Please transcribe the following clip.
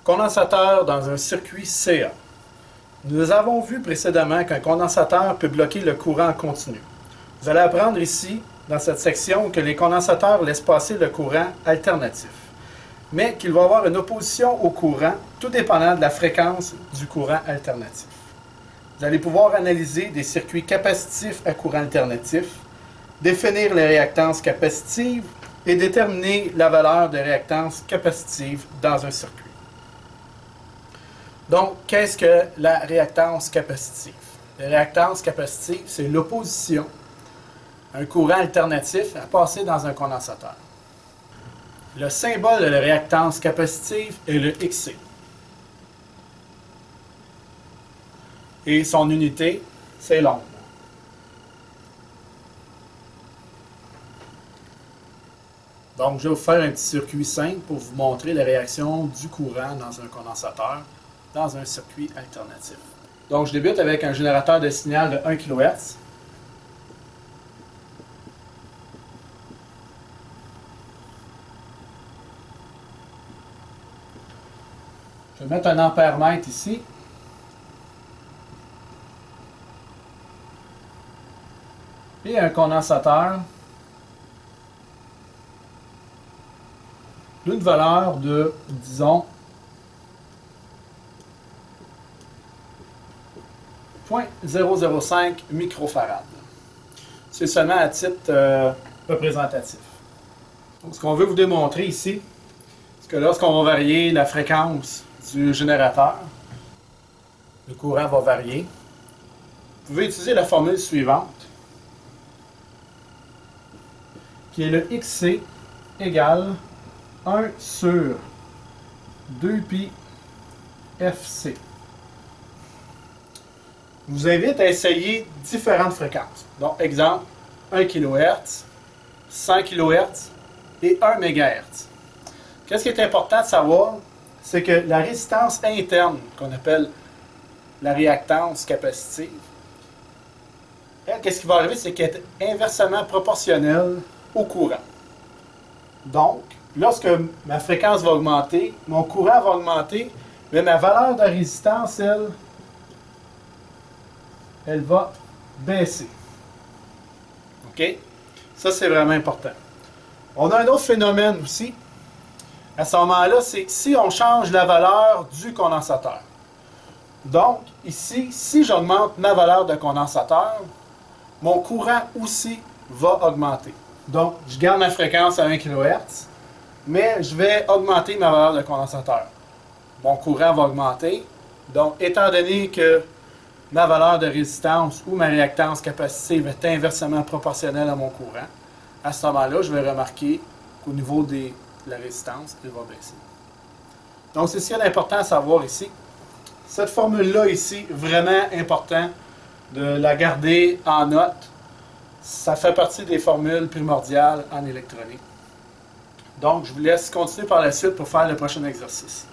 Condensateur dans un circuit CA. Nous avons vu précédemment qu'un condensateur peut bloquer le courant en continu. Vous allez apprendre ici, dans cette section, que les condensateurs laissent passer le courant alternatif, mais qu'il va y avoir une opposition au courant, tout dépendant de la fréquence du courant alternatif. Vous allez pouvoir analyser des circuits capacitifs à courant alternatif, définir les réactances capacitives et déterminer la valeur de réactance capacitive dans un circuit. Donc, qu'est-ce que la réactance capacitive? La réactance capacitive, c'est l'opposition à un courant alternatif à passer dans un condensateur. Le symbole de la réactance capacitive est le XC. Et son unité, c'est l'ohm. Donc, je vais vous faire un petit circuit simple pour vous montrer la réaction du courant dans un condensateur dans un circuit alternatif. Donc, je débute avec un générateur de signal de 1 kHz. Je vais mettre un ampère-mètre ici. Et un condensateur d'une valeur de, disons, 0,005 microfarad. C'est seulement à titre représentatif. Donc, ce qu'on veut vous démontrer ici, c'est que lorsqu'on va varier la fréquence du générateur, le courant va varier. Vous pouvez utiliser la formule suivante, qui est le XC égale 1 sur 2pi FC. Je vous invite à essayer différentes fréquences. Donc, exemple, 1 kHz, 100 kHz et 1 MHz. Qu'est-ce qui est important de savoir? C'est que la résistance interne, qu'on appelle la réactance capacitive, qu'est-ce qui va arriver? C'est qu'elle est inversement proportionnelle au courant. Donc, lorsque ma fréquence va augmenter, mon courant va augmenter, mais ma valeur de résistance, elle va baisser. OK? Ça, c'est vraiment important. On a un autre phénomène aussi. À ce moment-là, c'est si on change la valeur du condensateur. Donc, ici, si j'augmente ma valeur de condensateur, mon courant aussi va augmenter. Donc, je garde ma fréquence à 1 kHz, mais je vais augmenter ma valeur de condensateur. Mon courant va augmenter. Donc, étant donné que ma valeur de résistance ou ma réactance capacitive est inversement proportionnelle à mon courant, à ce moment-là, je vais remarquer qu'au niveau de la résistance, elle va baisser. Donc, c'est ce qu'il y a d'important à savoir ici. Cette formule-là ici, vraiment important de la garder en note. Ça fait partie des formules primordiales en électronique. Donc, je vous laisse continuer par la suite pour faire le prochain exercice.